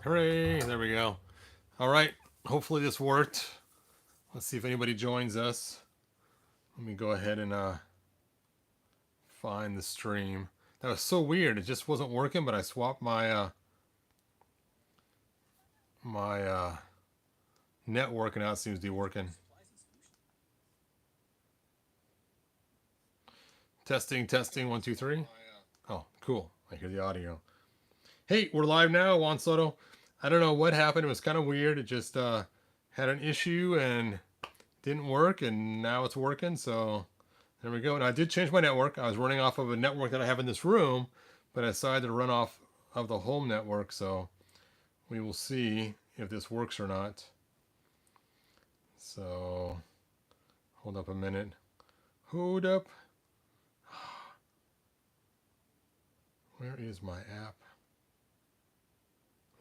Hooray! There we go. All right. Hopefully this worked. Let's see if anybody joins us. Let me go ahead and find the stream. That was so weird. It just wasn't working, but I swapped my network and now it seems to be working. Testing, testing, 1, 2, 3. Oh, cool. I hear the audio. Hey, we're live now, Juan Soto. I don't know what happened. It was kind of weird. It just had an issue and didn't work, and now it's working. So there we go. And I did change my network. I was running off of a network that I have in this room, but I decided to run off of the home network. So we will see if this works or not. So hold up a minute. Hold up. Where is my app?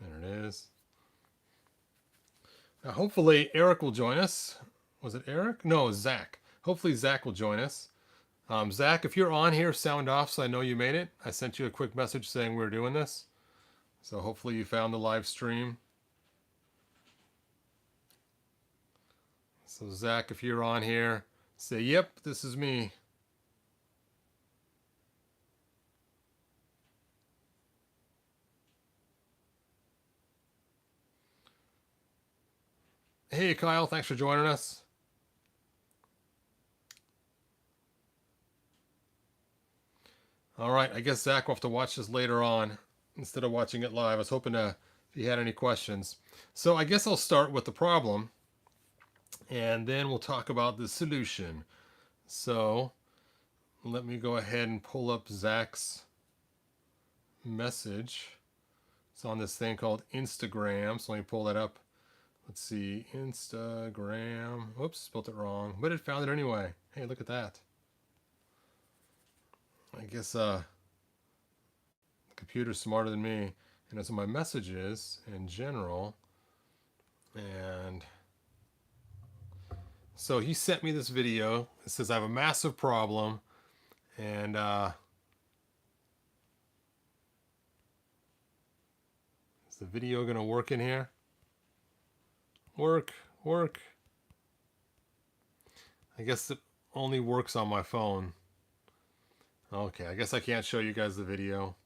There it is. Now hopefully Eric will join us. Was it Eric? No, Zach. Hopefully Zach will join us. Zach, if you're on here, sound off so I know you made it. I sent you a quick message saying we're doing this. So hopefully you found the live stream. So Zach, if you're on here, say, yep, this is me. Hey, Kyle, thanks for joining us. All right, I guess Zach will have to watch this later on instead of watching it live. I was hoping to, if he had any questions. So I guess I'll start with the problem, and then we'll talk about the solution. So let me go ahead and pull up Zach's message. It's on this thing called Instagram. So let me pull that up. Let's see, Instagram. Whoops, spelled it wrong, but it found it anyway. Hey, look at that. I guess the computer's smarter than me. And it's in my messages in general. And so he sent me this video. It says I have a massive problem. And is the video going to work in here? Work. I guess it only works on my phone. Okay, I guess I can't show you guys the video.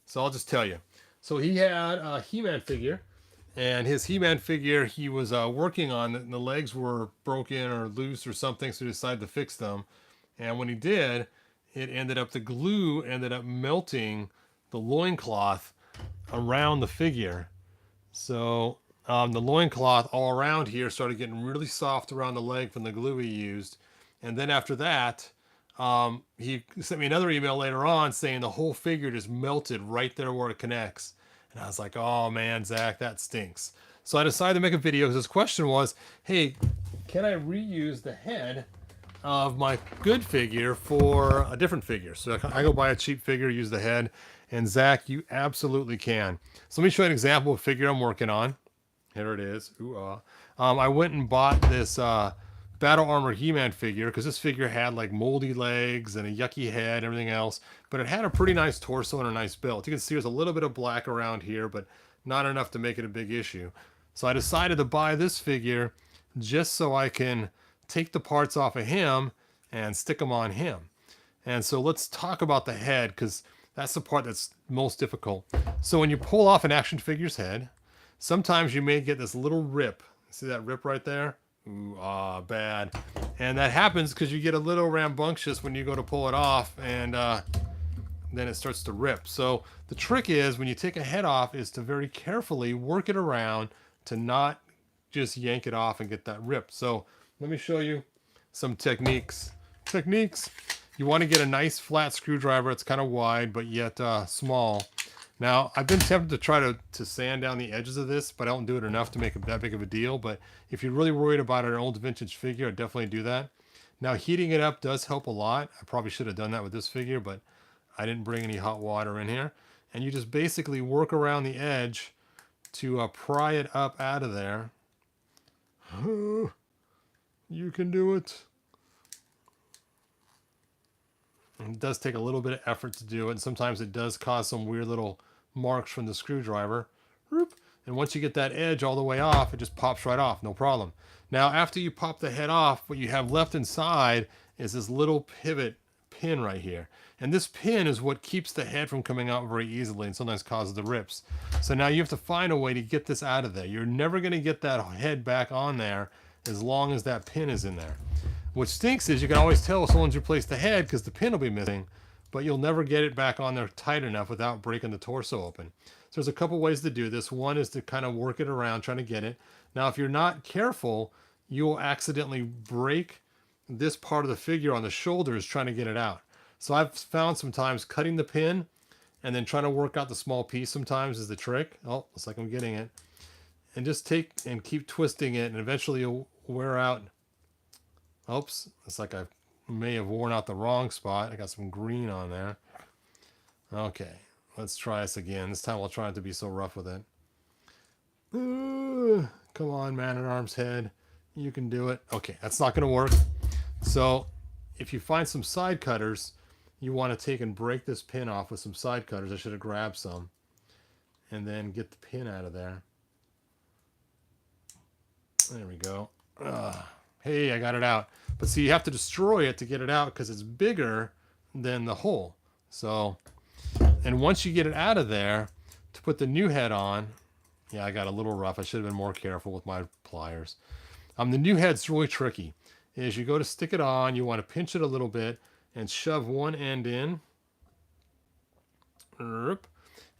So I'll just tell you. So he had a He-Man figure, and his He-Man figure he was working on, and the legs were broken or loose or something, so he decided to fix them. And when he did, the glue ended up melting the loincloth around the figure. So the loincloth all around here started getting really soft around the leg from the glue he used. And then after that, he sent me another email later on saying the whole figure just melted right there where it connects. And I was like, oh man, Zach, that stinks. So I decided to make a video because his question was, hey, can I reuse the head of my good figure for a different figure? So I go buy a cheap figure, use the head. And Zach, you absolutely can. So let me show you an example of a figure I'm working on. Here it is. I went and bought this Battle Armor He-Man figure because this figure had like moldy legs and a yucky head and everything else. But it had a pretty nice torso and a nice build. You can see there's a little bit of black around here, but not enough to make it a big issue. So I decided to buy this figure just so I can take the parts off of him and stick them on him. And so let's talk about the head because that's the part that's most difficult. So when you pull off an action figure's head, sometimes you may get this little rip. See that rip right there? Ooh, bad. And that happens because you get a little rambunctious when you go to pull it off, and then it starts to rip. So the trick is when you take a head off is to very carefully work it around to not just yank it off and get that rip. So let me show you some techniques. You want to get a nice flat screwdriver. It's kind of wide, but yet small. Now, I've been tempted to try to sand down the edges of this, but I don't do it enough to make it that big of a deal. But if you're really worried about an old vintage figure, I'd definitely do that. Now, heating it up does help a lot. I probably should have done that with this figure, but I didn't bring any hot water in here. And you just basically work around the edge to pry it up out of there. You can do it. It does take a little bit of effort to do it, and sometimes it does cause some weird little marks from the screwdriver. And once you get that edge all the way off, it just pops right off, no problem. Now, after you pop the head off, what you have left inside is this little pivot pin right here. And this pin is what keeps the head from coming out very easily and sometimes causes the rips. So now you have to find a way to get this out of there. You're never going to get that head back on there as long as that pin is in there. What stinks is you can always tell if someone's replaced the head because the pin will be missing, but you'll never get it back on there tight enough without breaking the torso open. So there's a couple ways to do this. One is to kind of work it around, trying to get it. Now, if you're not careful, you will accidentally break this part of the figure on the shoulders trying to get it out. So I've found sometimes cutting the pin and then trying to work out the small piece sometimes is the trick. Oh, looks like I'm getting it. And just take and keep twisting it, and eventually you'll wear out. Oops, it's like I may have worn out the wrong spot. I got some green on there. Okay, let's try this again. This time I'll try not to be so rough with it. Come on, Man-at-Arms head. You can do it. Okay, that's not going to work. So if you find some side cutters, you want to take and break this pin off with some side cutters. I should have grabbed some. And then get the pin out of there. There we go. Hey, I got it out. But see, you have to destroy it to get it out because it's bigger than the hole. So, and once you get it out of there, to put the new head on, yeah, I got a little rough. I should have been more careful with my pliers. The new head's really tricky. As you go to stick it on, you want to pinch it a little bit and shove one end in. And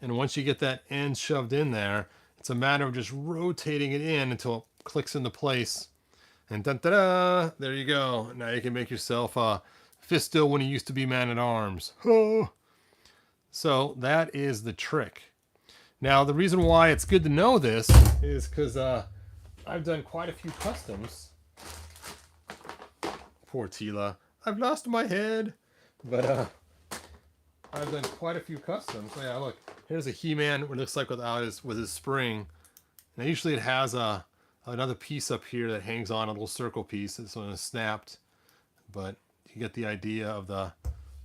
once you get that end shoved in there, it's a matter of just rotating it in until it clicks into place. And dun-da-da, there you go. Now you can make yourself a Fisto when he used to be Man-at-Arms. Oh. So that is the trick. Now the reason why it's good to know this is because I've done quite a few customs. Poor Tila. I've lost my head. But I've done quite a few customs. Oh, yeah, look. Here's a He-Man. It looks like with his spring. Now usually it has another piece up here that hangs on, a little circle piece. This one is snapped. But you get the idea of the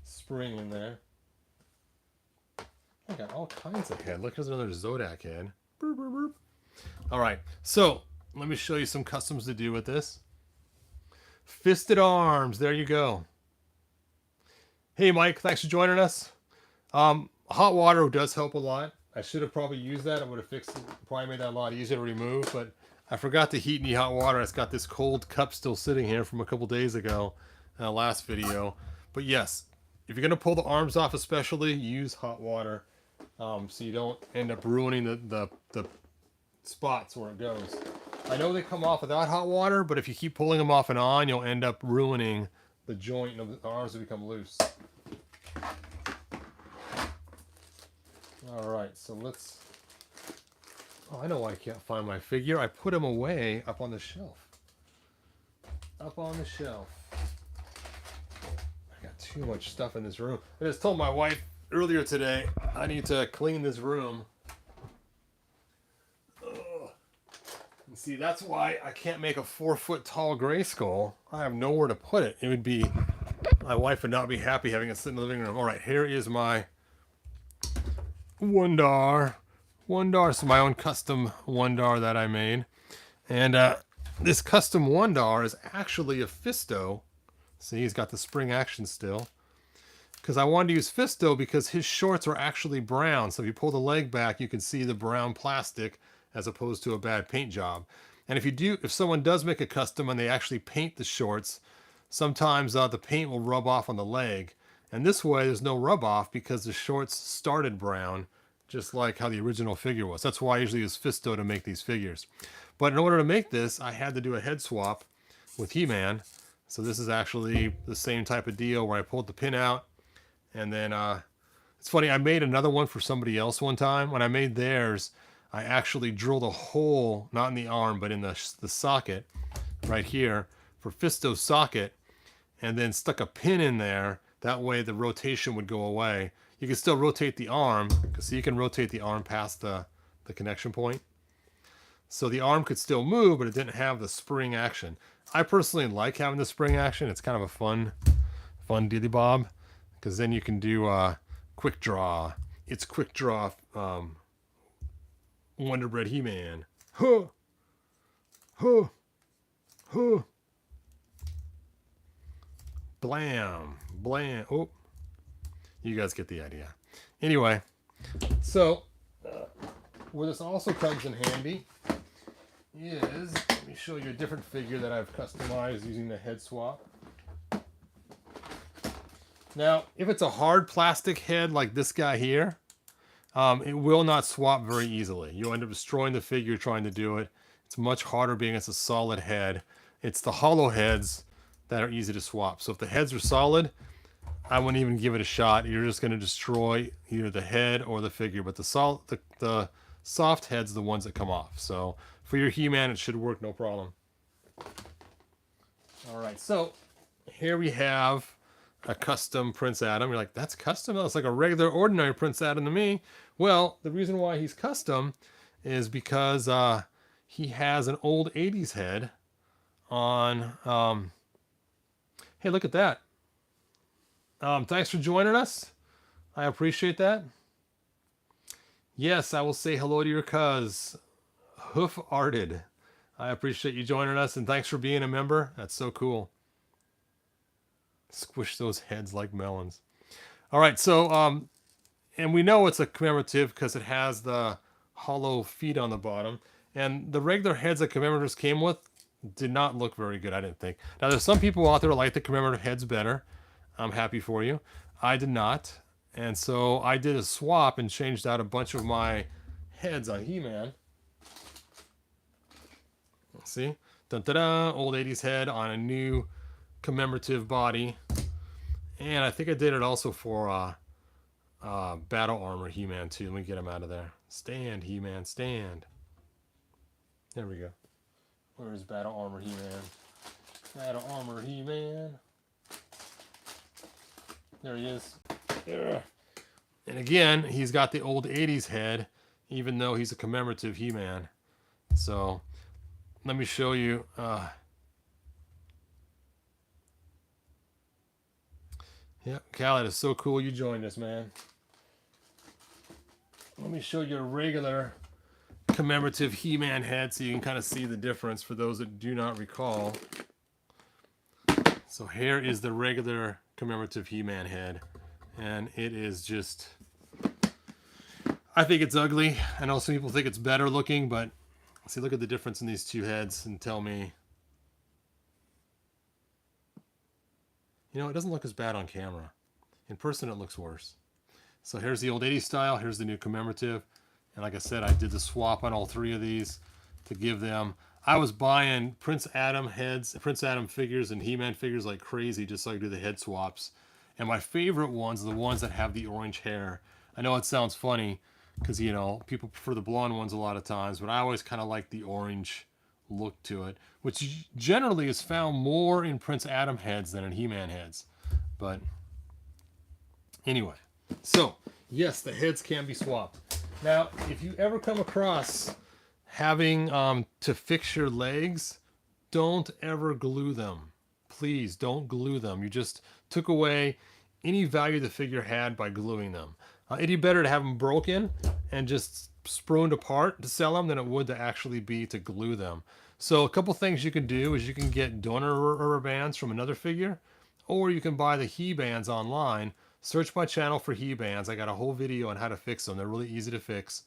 spring in there. I got all kinds of head. Look, here's another Zodak head. Burp, burp, burp. All right, so let me show you some customs to do with this. Fisted arms, there you go. Hey, Mike, thanks for joining us. Hot water does help a lot. I should have probably used that. It would have fixed it, probably made that a lot easier to remove, but I forgot to heat any hot water. It's got this cold cup still sitting here from a couple days ago in the last video. But yes, if you're going to pull the arms off especially, use hot water. So you don't end up ruining the spots where it goes. I know they come off without hot water, but if you keep pulling them off and on, you'll end up ruining the joint of the arms to become loose. All right, so let's... Oh, I know why I can't find my figure. I put him away up on the shelf. Up on the shelf. I got too much stuff in this room. I just told my wife earlier today I need to clean this room. Ugh. And see, that's why I can't make a 4-foot tall Grayskull. I have nowhere to put it. It would be... My wife would not be happy having it sit in the living room. All right, here is my Wondar. So my own custom Wondar that I made. And this custom Wondar is actually a Fisto. See, he's got the spring action still. Because I wanted to use Fisto because his shorts are actually brown. So if you pull the leg back, you can see the brown plastic as opposed to a bad paint job. And if someone does make a custom and they actually paint the shorts, sometimes the paint will rub off on the leg. And this way there's no rub off because the shorts started brown, just like how the original figure was. That's why I usually use Fisto to make these figures. But in order to make this, I had to do a head swap with He-Man. So this is actually the same type of deal where I pulled the pin out. And then, it's funny, I made another one for somebody else one time. When I made theirs, I actually drilled a hole, not in the arm, but in the socket right here for Fisto's socket. And then stuck a pin in there. That way the rotation would go away. You can still rotate the arm, so you can rotate the arm past the connection point. So the arm could still move, but it didn't have the spring action. I personally like having the spring action. It's kind of a fun dilly bob, because then you can do quick draw, it's quick draw Wonder Bread He-Man. Huh, huh, huh. Blam, blam. Oh, you guys get the idea. Anyway, so where this also comes in handy is, let me show you a different figure that I've customized using the head swap. Now, if it's a hard plastic head like this guy here, it will not swap very easily. You'll end up destroying the figure trying to do it. It's much harder being it's a solid head. It's the hollow heads that are easy to swap. So if the heads are solid, I wouldn't even give it a shot. You're just going to destroy either the head or the figure. But the soft heads are the ones that come off. So for your He-Man, it should work no problem. All right, so here we have a custom Prince Adam. You're like, that's custom? That's like a regular, ordinary Prince Adam to me. Well, the reason why he's custom is because he has an old 80s head on... hey, look at that. Thanks for joining us. I appreciate that. Yes, I will say hello to your cuz, Hoof Arted. I appreciate you joining us, and thanks for being a member. That's so cool. Squish those heads like melons. All right, so, and we know it's a commemorative because it has the hollow feet on the bottom. And the regular heads that commemoratives came with did not look very good, I didn't think. Now, there's some people out there who like the commemorative heads better. I'm happy for you. I did not. And so I did a swap and changed out a bunch of my heads on He-Man. See? Dun-da-da, old 80s head on a new commemorative body. And I think I did it also for Battle Armor He-Man too. Let me get him out of there. Stand, He-Man, stand. There we go. Where's Battle Armor He-Man? Battle Armor He-Man. There he is. Ugh. And again, he's got the old 80s head, even though he's a commemorative He-Man. So, let me show you. Yep, Cal, it is so cool you joined us, man. Let me show you a regular commemorative He-Man head so you can kind of see the difference for those that do not recall. So here is the regular commemorative He-Man head, and it is just, I think it's ugly. I know some people think it's better looking, but see, look at the difference in these two heads and tell me. You know, it doesn't look as bad on camera. In person, it looks worse. So here's the old 80s style. Here's the new commemorative. And like I said, I did the swap on all three of these to give them. I was buying Prince Adam heads, Prince Adam figures, and He-Man figures like crazy, just so I could do the head swaps. And my favorite ones are the ones that have the orange hair. I know it sounds funny because, you know, people prefer the blonde ones a lot of times, but I always kind of like the orange look to it, which generally is found more in Prince Adam heads than in He-Man heads. But anyway, so yes, the heads can be swapped. Now, if you ever come across having to fix your legs, don't ever glue them. Please don't glue them. You just took away any value the figure had by gluing them. It'd be better to have them broken and just spruned apart to sell them than it would to actually be to glue them. So a couple things you can do is you can get donor rubber bands from another figure, or you can buy the He bands online. Search my channel for He bands. I got a whole video on how to fix them. They're really easy to fix.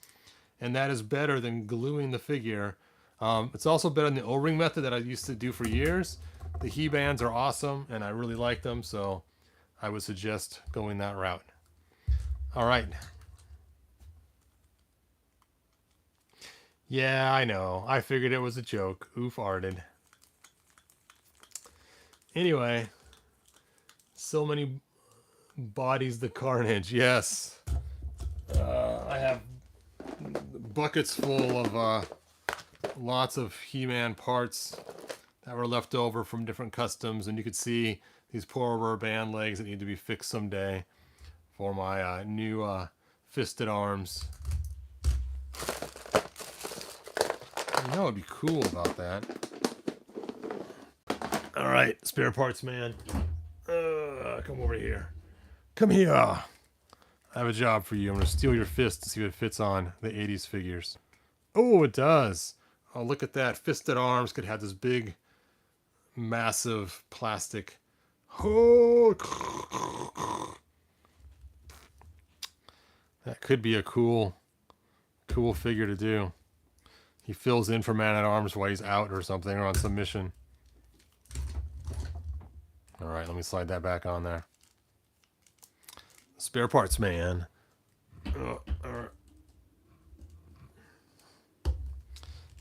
And that is better than gluing the figure. It's also better than the O-ring method that I used to do for years. The He bands are awesome, and I really like them, so I would suggest going that route. All right. Yeah, I know. I figured it was a joke. Oof arted. Anyway, so many bodies the carnage. Yes. I have buckets full of lots of He-Man parts that were left over from different customs, and you could see these poor rubber band legs that need to be fixed someday for my new fisted arms. You know what would be cool about that? All right, spare parts man. Come over here. Come here. I have a job for you. I'm going to steal your fist to see if it fits on the 80s figures. Oh, it does. Oh, look at that. Fisted arms could have this big, massive plastic. Oh, that could be a cool figure to do. He fills in for Man at Arms while he's out or something, or on some mission. All right, let me slide that back on there. Spare parts, man. All right.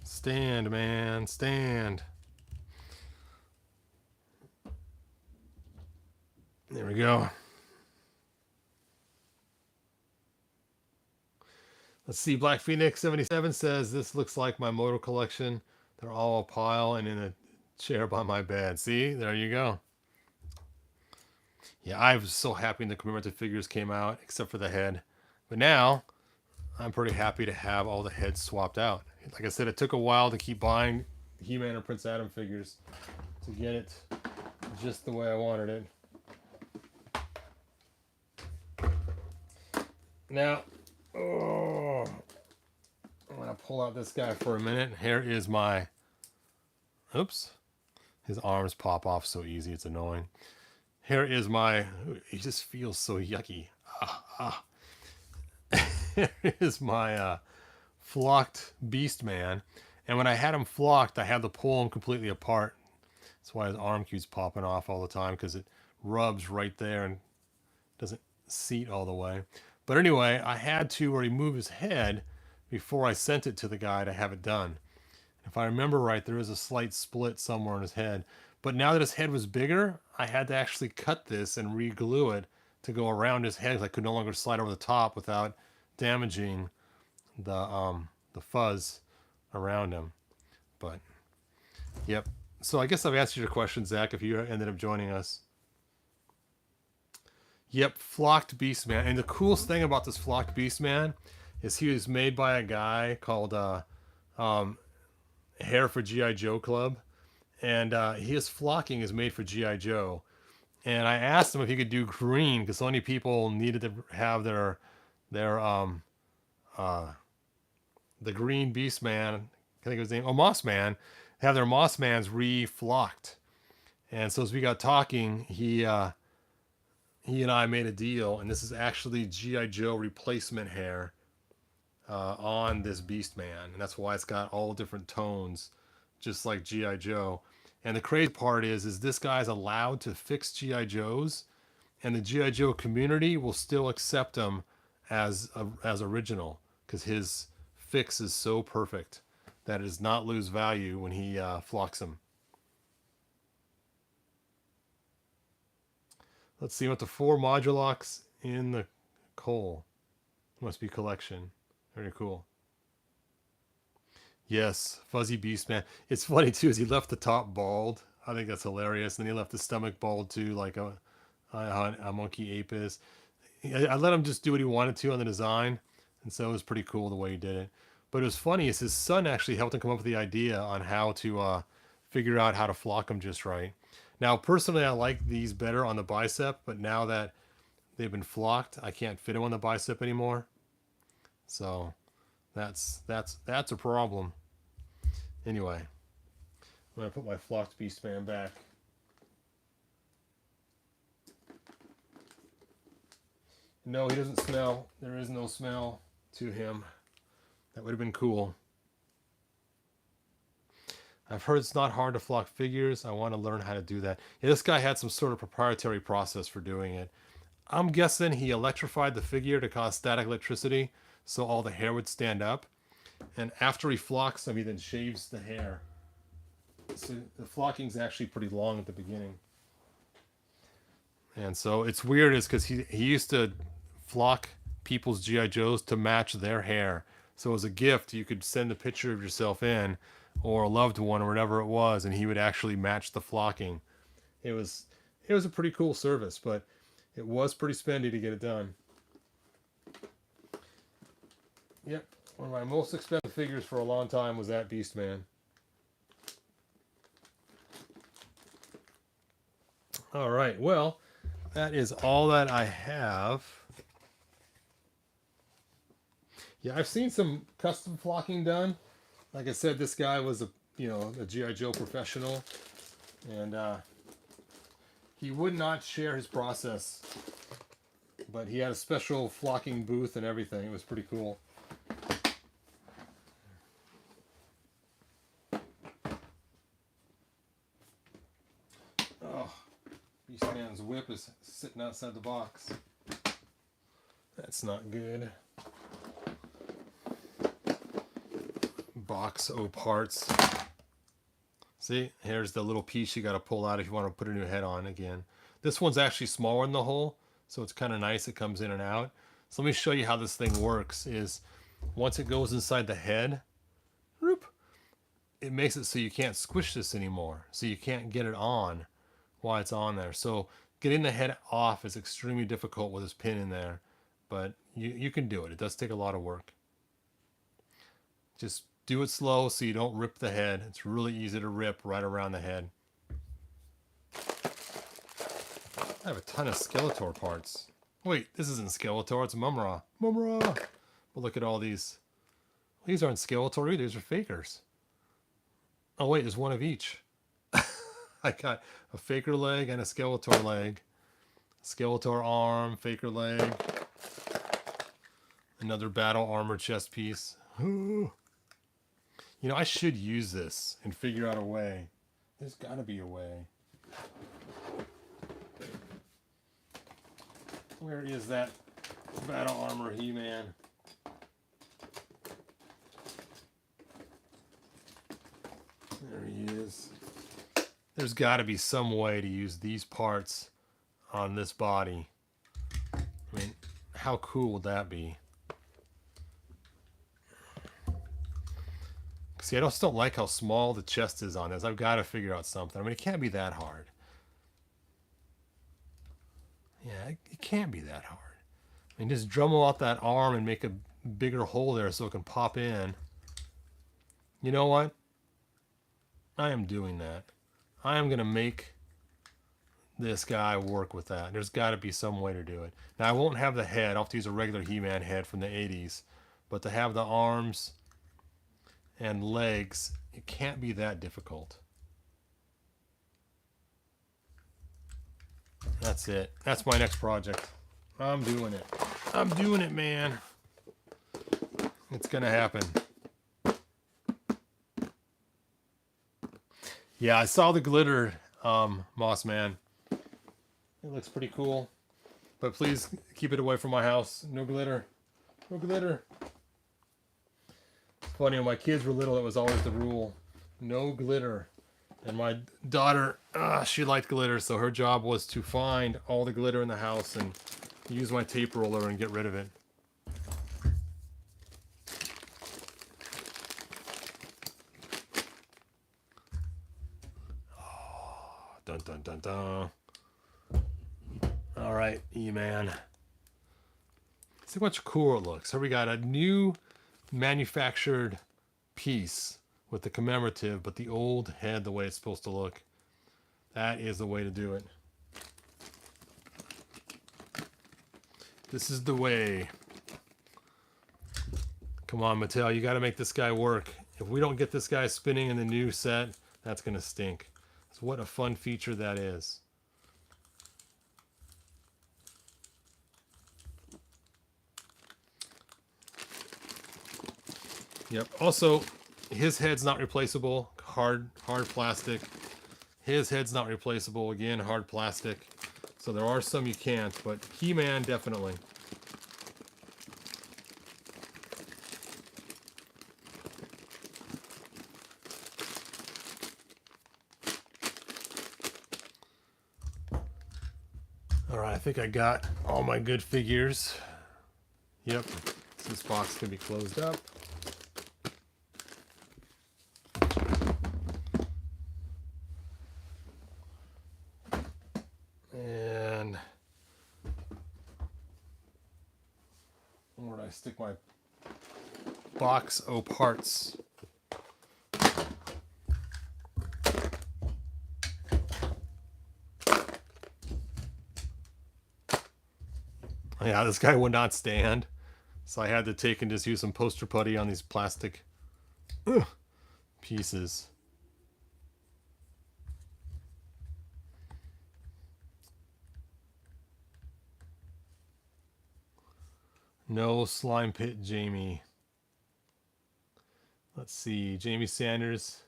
Stand, man, stand. There we go. Let's see. Black Phoenix 77 says, this looks like my motor collection. They're all a pile and in a chair by my bed. See? There you go. Yeah, I was so happy when the commemorative figures came out, except for the head. But now, I'm pretty happy to have all the heads swapped out. Like I said, it took a while to keep buying He-Man and Prince Adam figures to get it just the way I wanted it. Now, oh, I'm going to pull out this guy for a minute. Here is my... Oops. His arms pop off so easy, it's annoying. Here is my... He just feels so yucky. Here is my flocked Beast Man. And when I had him flocked, I had to pull him completely apart. That's why his arm keeps popping off all the time, because it rubs right there and doesn't seat all the way. But anyway, I had to remove his head before I sent it to the guy to have it done. If I remember right, there is a slight split somewhere in his head. But now that his head was bigger, I had to actually cut this and re-glue it to go around his head. I could no longer slide over the top without damaging the fuzz around him. But, yep. So I guess I've answered your question, Zach, if you ended up joining us. Yep, flocked Beastman. And the coolest thing about this flocked Beastman is he was made by a guy called Hair for G.I. Joe Club. And his flocking is made for G.I. Joe. And I asked him if he could do green, because so many people needed to have their the green Beastman, I think it was his name, Moss Man, have their Moss Mans re-flocked. And so as we got talking, he and I made a deal, and this is actually G.I. Joe replacement hair on this Beast Man, and that's why it's got all different tones, just like G.I. Joe. And the crazy part is this guy's allowed to fix G.I. Joes, and the G.I. Joe community will still accept him as original, because his fix is so perfect that it does not lose value when he flocks them. Let's see, what the 4 Modulocks in the coal. Must be collection. Very cool. Yes, Fuzzy Beastman. It's funny too, is he left the top bald. I think that's hilarious. And then he left the stomach bald too, like a monkey ape is. I let him just do what he wanted to on the design, and so it was pretty cool the way he did it. But it was funny is his son actually helped him come up with the idea on how to figure out how to flock them just right. Now, personally, I like these better on the bicep, but now that they've been flocked, I can't fit them on the bicep anymore. So that's a problem. Anyway, I'm gonna put my flocked Beastman back. No, he doesn't smell. There is no smell to him. That would have been cool. I've heard it's not hard to flock figures. I want to learn how to do that. Yeah, this guy had some sort of proprietary process for doing it. I'm guessing he electrified the figure to cause static electricity so all the hair would stand up. And after he flocks them, he then shaves the hair. So the flocking's actually pretty long at the beginning. And so it's weird is because he used to flock people's G.I. Joes to match their hair. So as a gift, you could send a picture of yourself in, or a loved one, or whatever it was, and he would actually match the flocking. It was a pretty cool service, but it was pretty spendy to get it done. Yep, one of my most expensive figures for a long time was that Beastman. All right, well, that is all that I have Yeah, I've seen some custom flocking done. Like I said, this guy was a GI Joe professional, and he would not share his process, but he had a special flocking booth and everything. It was pretty cool. Oh, Beastman's whip is sitting outside the box. That's not good. Box O parts. See, here's the little piece you got to pull out if you want to put a new head on again. This one's actually smaller in the hole, so it's kind of nice. It comes in and out. So let me show you how this thing works. Is once it goes inside the head, whoop, it makes it so you can't squish this anymore. So you can't get it on while it's on there. So getting the head off is extremely difficult with this pin in there, but you can do it. It does take a lot of work. Just do it slow so you don't rip the head. It's really easy to rip right around the head. I have a ton of Skeletor parts. Wait, this isn't Skeletor, it's Mumra. Mumra! But look at all these. These aren't Skeletor either, these are fakers. Oh wait, there's one of each. I got a faker leg and a Skeletor leg. Skeletor arm, faker leg. Another battle armor chest piece. You know, I should use this and figure out a way. There's gotta be a way. Where is that battle armor He-Man? There he is. There's gotta be some way to use these parts on this body. I mean, how cool would that be? See, I just don't like how small the chest is on this. I've got to figure out something. I mean, it can't be that hard. Yeah, it can't be that hard. I mean, just Dremel out that arm and make a bigger hole there so it can pop in. You know what? I am doing that. I am going to make this guy work with that. There's got to be some way to do it. Now, I won't have the head. I'll have to use a regular He-Man head from the 80s. But to have the arms and legs, it can't be that difficult. That's it. That's my next project. I'm doing it. I'm doing it, man. It's gonna happen. Yeah, I saw the glitter, Moss Man. It looks pretty cool. But please keep it away from my house. No glitter. No glitter. Funny, when my kids were little, it was always the rule. No glitter. And my daughter, she liked glitter, so her job was to find all the glitter in the house and use my tape roller and get rid of it. Oh, dun dun dun dun. All right, E-Man. See how much cooler it looks. So we got a new manufactured piece with the commemorative, but the old head the way it's supposed to look. That is the way to do it. This is the way. Come on, Mattel, you got to make this guy work. If we don't get this guy spinning in the new set, that's going to stink. So what a fun feature that is. Yep. Also, his head's not replaceable. Hard plastic. His head's not replaceable. Again, hard plastic. So there are some you can't, but He-Man definitely. All right, I think I got all my good figures. Yep. This box can be closed up. And where did I stick my box O parts? Yeah, this guy would not stand. So I had to take and just use some poster putty on these plastic pieces. No slime pit, Jamie. Let's see. Jamie Sanders.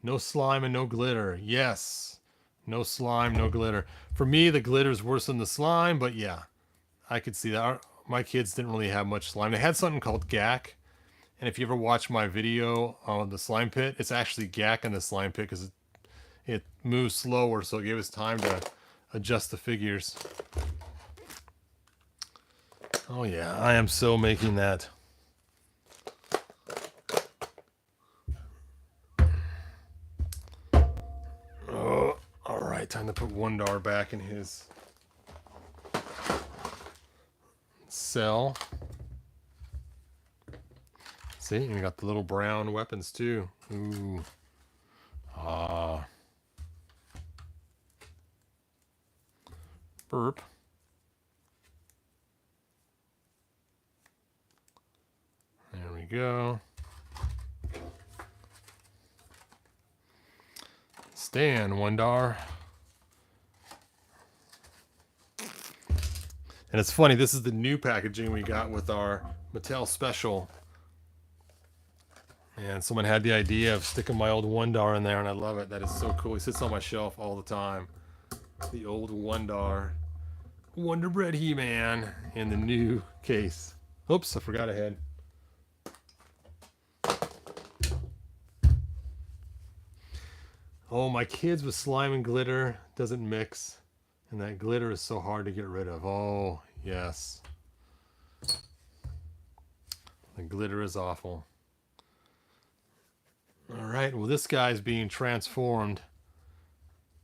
No slime and no glitter. Yes. No slime, no glitter. For me, the glitter is worse than the slime, but yeah, I could see that. My kids didn't really have much slime. They had something called gack. And if you ever watch my video on the slime pit, it's actually gack in the slime pit because it moves slower, so it gave us time to adjust the figures. Oh yeah, I am so making that. Oh, all right, time to put Wondar back in his cell. See, and we got the little brown weapons too. Ooh. Ah. Burp. There we go. Stan, Wondar. And it's funny, this is the new packaging we got with our Mattel Special. And someone had the idea of sticking my old Wondar in there, and I love it. That is so cool. He sits on my shelf all the time. The old Wondar. Wonder Bread He-Man in the new case. Oops, I forgot a head. Oh, my kids with slime and glitter doesn't mix. And that glitter is so hard to get rid of. Oh, yes. The glitter is awful. All right, well, this guy's being transformed,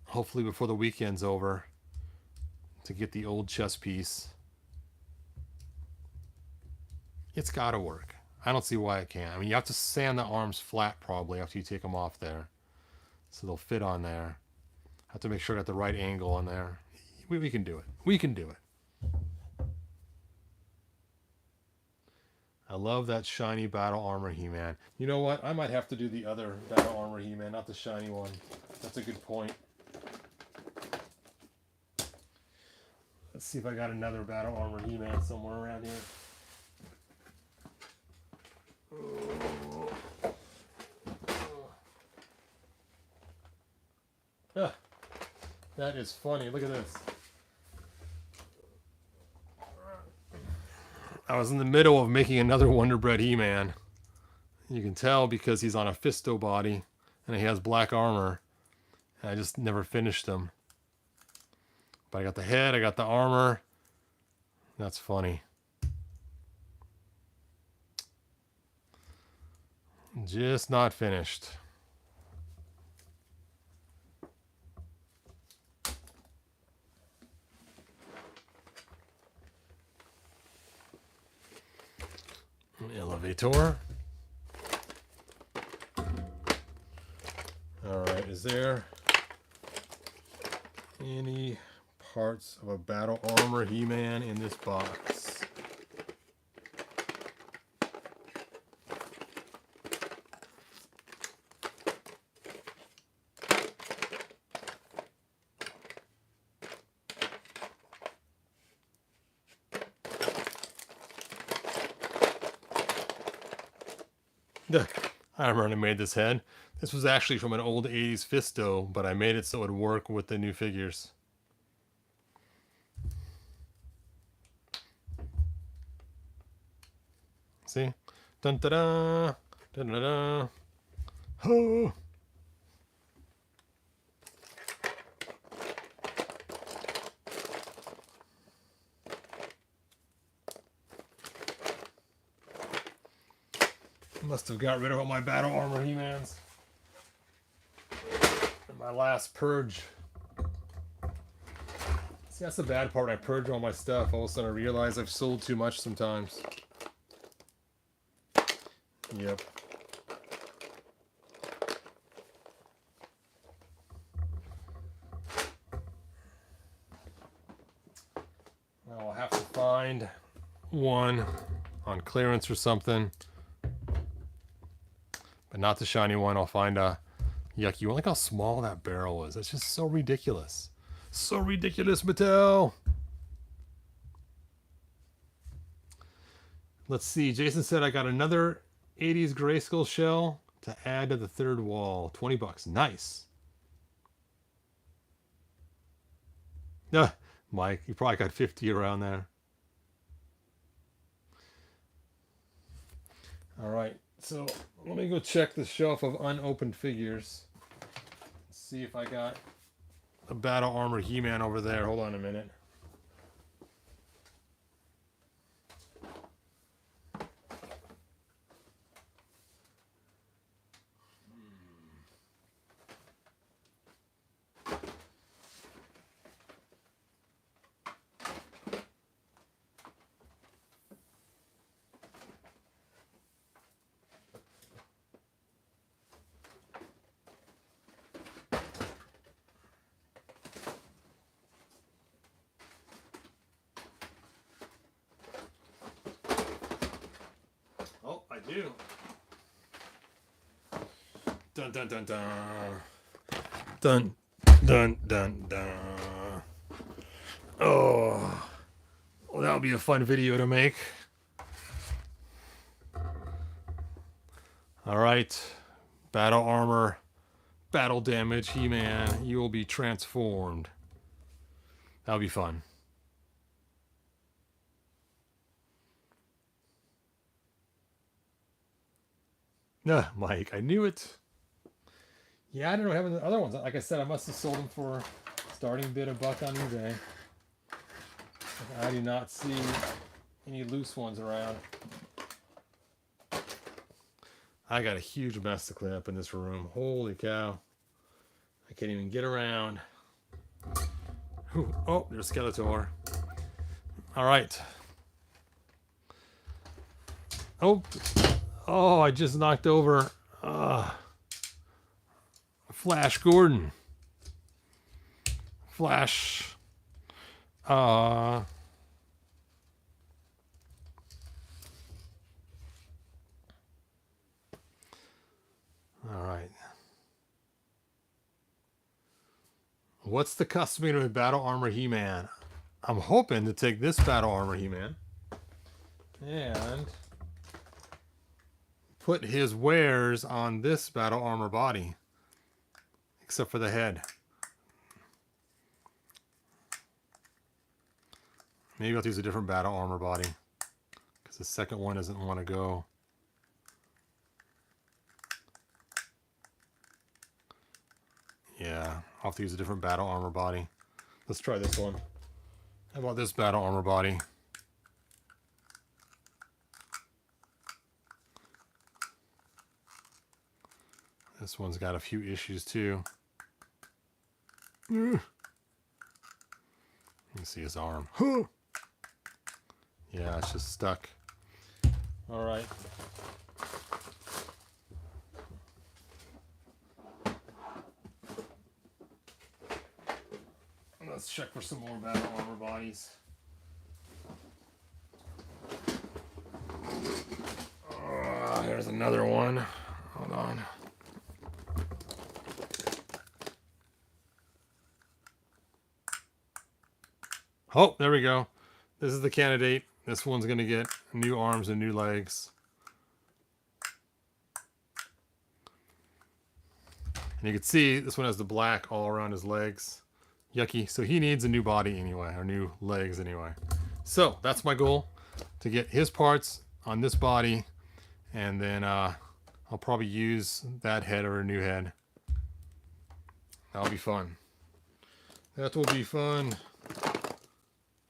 hopefully before the weekend's over, to get the old chess piece. It's got to work. I don't see why it can't. I mean, you have to sand the arms flat probably after you take them off there, so they'll fit on there. Have to make sure I got the right angle on there. We can do it. We can do it. I love that shiny Battle Armor He-Man. You know what? I might have to do the other Battle Armor He-Man, not the shiny one. That's a good point. Let's see if I got another Battle Armor He-Man somewhere around here. Ah, that is funny. Look at this. I was in the middle of making another Wonder Bread He-Man. You can tell because he's on a Fisto body and he has black armor. And I just never finished him. But I got the head, I got the armor. That's funny. Just not finished. Elevator. All right, is there any parts of a Battle Armor He-Man in this box? I remember I made this head. This was actually from an old 80s Fisto, but I made it so it would work with the new figures. See? Dun da da! Dun da da! Oh! Must have got rid of all my Battle Armor He-Mans. My last purge. See, that's the bad part. I purge all my stuff. All of a sudden I realize I've sold too much sometimes. Yep. I'll have to find one on clearance or something. But not the shiny one. I'll find a yucky one. Look how small that barrel is. That's just so ridiculous. So ridiculous, Mattel. Let's see. Jason said I got another 80s Grayskull shell to add to the third wall. 20 bucks. Nice. Mike, you probably got 50 around there. All right. So let me go check the shelf of unopened figures. See if I got a Battle Armor He-Man over there. Hold on a minute. Oh, I do. Dun dun dun dun. Dun dun dun dun. Oh, well, that'll be a fun video to make. All right, Battle Armor, Battle Damage, He-Man, you will be transformed. That'll be fun. Nah, Mike, I knew it. Yeah, I don't know having the other ones. Like I said, I must have sold them for starting bid $1 on eBay. I do not see any loose ones around. I got a huge mess to clean up in this room. Holy cow. I can't even get around. Ooh, oh, there's Skeletor. All right. Oh, I just knocked over Flash Gordon. Flash. All right. What's the custom with Battle Armor He-Man? I'm hoping to take this Battle Armor He-Man and put his wares on this Battle Armor body, except for the head. Maybe I'll use a different Battle Armor body because the second one doesn't want to go. Yeah, I'll have to use a different Battle Armor body. Let's try this one. How about this Battle Armor body? This one's got a few issues too. You can see his arm. Yeah, it's just stuck. All right. Let's check for some more Battle Armor bodies. There's another one. Hold on. Oh, there we go. This is the candidate. This one's going to get new arms and new legs. And you can see this one has the black all around his legs. Yucky. So he needs a new body anyway, or new legs anyway. So that's my goal, to get his parts on this body, and then I'll probably use that head or a new head. That'll be fun. That will be fun.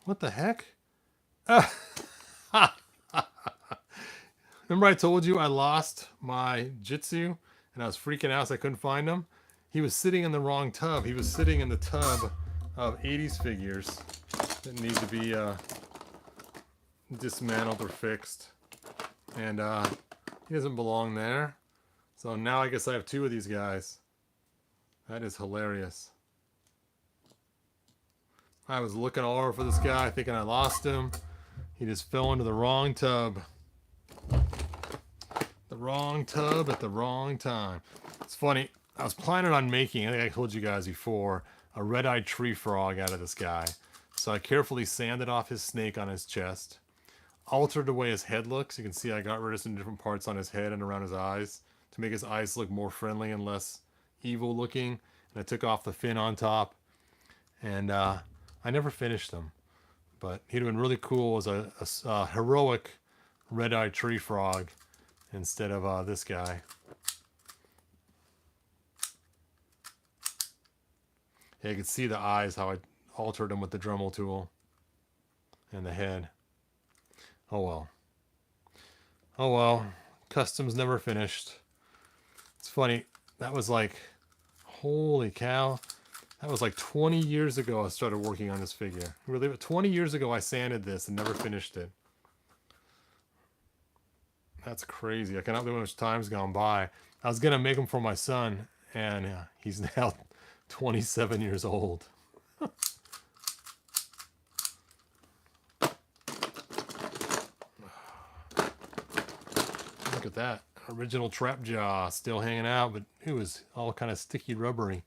What the heck? Remember I told you I lost my Jitsu and I was freaking out so I couldn't find him? He was sitting in the wrong tub. He was sitting in the tub of 80s figures that need to be dismantled or fixed. And he doesn't belong there. So now I guess I have two of these guys. That is hilarious. I was looking all over for this guy, thinking I lost him. He just fell into the wrong tub. The wrong tub at the wrong time. It's funny. I was planning on making, I think I told you guys before, a red-eyed tree frog out of this guy. So I carefully sanded off his snake on his chest, altered the way his head looks. You can see I got rid of some different parts on his head and around his eyes to make his eyes look more friendly and less evil looking. And I took off the fin on top. And I never finished him. But he'd have been really cool as a heroic red-eyed tree frog instead of this guy. Yeah, you can see the eyes, how I altered them with the Dremel tool. And the head. Oh well. Oh well. Customs never finished. It's funny. That was like, holy cow. That was like 20 years ago I started working on this figure. Really, 20 years ago I sanded this and never finished it. That's crazy. I cannot believe how much time's gone by. I was going to make him for my son, and he's now 27 years old. Look at that. Original trap jaw still hanging out, but it was all kind of sticky rubbery.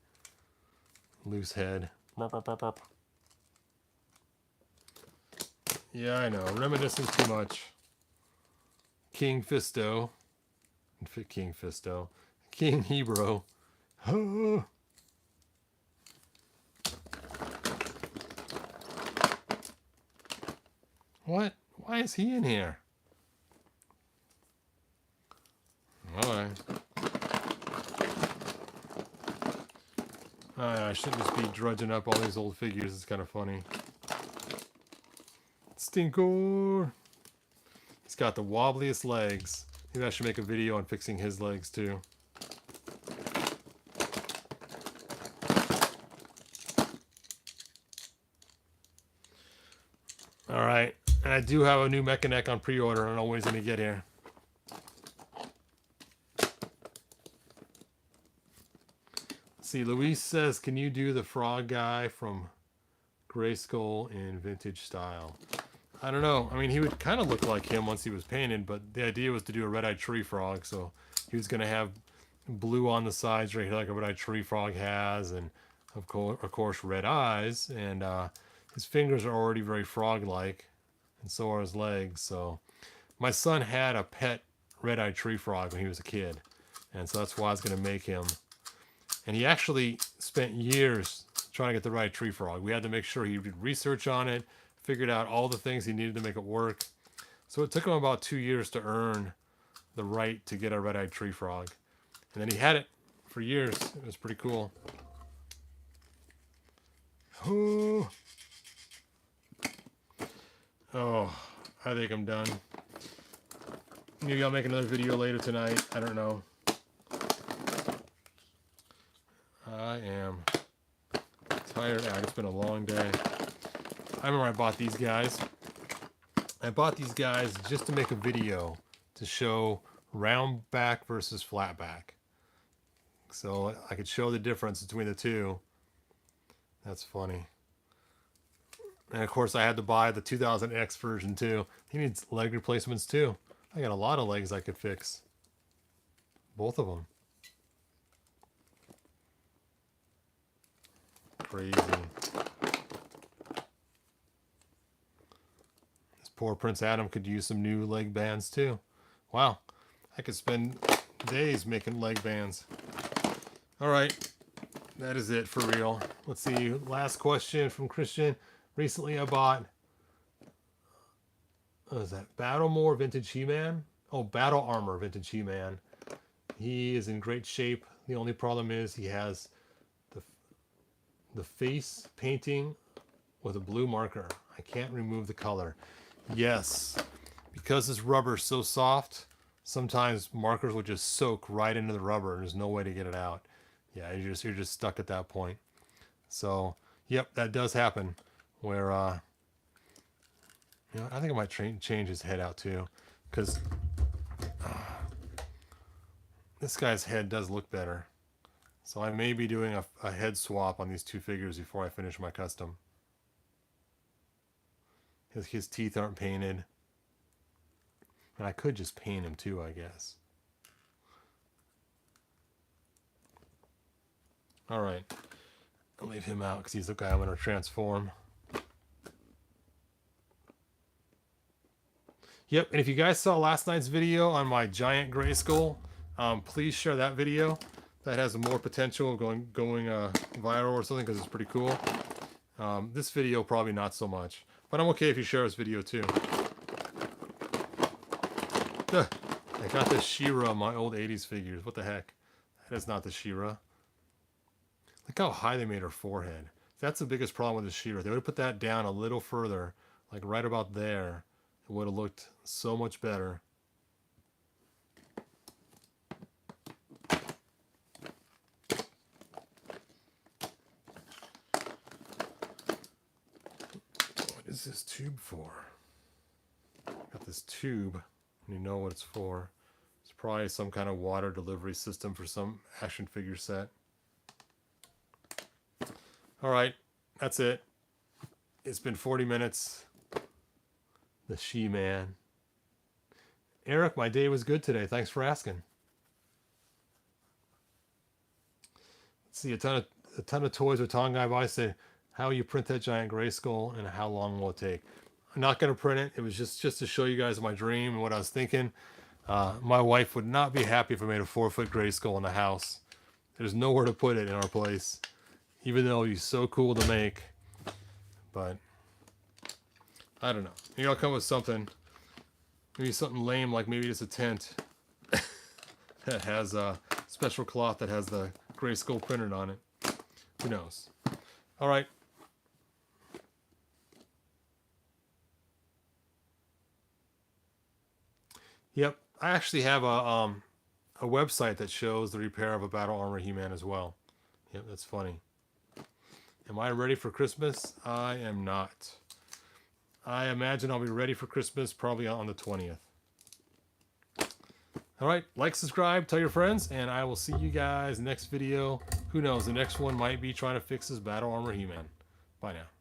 Loose head. Burp, burp, burp, burp. Yeah, I know. Reminiscing too much. King Fisto. King Fisto. King Hebrew. What? Why is he in here? Alright. I shouldn't just be drudging up all these old figures. It's kind of funny. Stinkor! He's got the wobbliest legs. Maybe I should make a video on fixing his legs too. Alright, and I do have a new Mechanic on pre-order. I don't know when he's going to get here. See, Luis says, can you do the frog guy from Grayskull in vintage style? I don't know. I mean, he would kind of look like him once he was painted, but the idea was to do a red-eyed tree frog, so he was going to have blue on the sides right here like a red-eyed tree frog has, and of course red eyes, and his fingers are already very frog-like, and so are his legs. So my son had a pet red-eyed tree frog when he was a kid, and so that's why I was going to make him. And he actually spent years trying to get the right tree frog. We had to make sure he did research on it, figured out all the things he needed to make it work. So it took him about 2 years to earn the right to get a red-eyed tree frog. And then he had it for years. It was pretty cool. Oh, I think I'm done. Maybe I'll make another video later tonight. I don't know. I am tired. It's been a long day. I remember I bought these guys. I bought these guys just to make a video to show round back versus flat back. So I could show the difference between the two. That's funny. And of course I had to buy the 2000X version too. He needs leg replacements too. I got a lot of legs I could fix. Both of them. Crazy. This poor Prince Adam could use some new leg bands too. Wow. I could spend days making leg bands. Alright. That is it for real. Let's see. Last question from Christian. Recently I bought... What is that? Battlemore Vintage He-Man? Oh, Battle Armor Vintage He-Man. He is in great shape. The only problem is he has the face painting with a blue marker. I can't remove the color. Yes, because this rubber is so soft, sometimes markers will just soak right into the rubber and there's no way to get it out. Yeah, you're just stuck at that point. So, yep, that does happen. Where, you know, I think I might change his head out too, because this guy's head does look better. So I may be doing a head swap on these two figures before I finish my custom. His teeth aren't painted. And I could just paint him too, I guess. All right. I'll leave him out because he's the guy I'm going to transform. Yep, and if you guys saw last night's video on my giant gray skull, please share that video. That has more potential of going viral or something because it's pretty cool. This video probably not so much, but I'm okay if you share this video too. I got this She-Ra, my old 80s figures. What the heck? That is not the She-Ra. Look how high they made her forehead. That's the biggest problem with the She-Ra. They would have put that down a little further, like right about there. It would have looked so much better. What is this tube for? Got this tube, and you know what it's for. It's probably some kind of water delivery system for some action figure set. All right, that's it. It's been 40 minutes. The She-Man. Eric, my day was good today. Thanks for asking. Let's see, a ton of toys with Tom Guy by say, how you print that giant gray skull and how long will it take? I'm not going to print it. It was just to show you guys my dream and what I was thinking. My wife would not be happy if I made a 4-foot gray skull in the house. There's nowhere to put it in our place, even though he's so cool to make. But I don't know. Maybe I'll come with something. Maybe something lame, like maybe just a tent that has a special cloth that has the gray skull printed on it. Who knows? All right. Yep, I actually have a website that shows the repair of a Battle Armor He-Man as well. Yep, that's funny. Am I ready for Christmas? I am not. I imagine I'll be ready for Christmas probably on the 20th. All right, like, subscribe, tell your friends, and I will see you guys next video. Who knows, the next one might be trying to fix this Battle Armor He-Man. Bye now.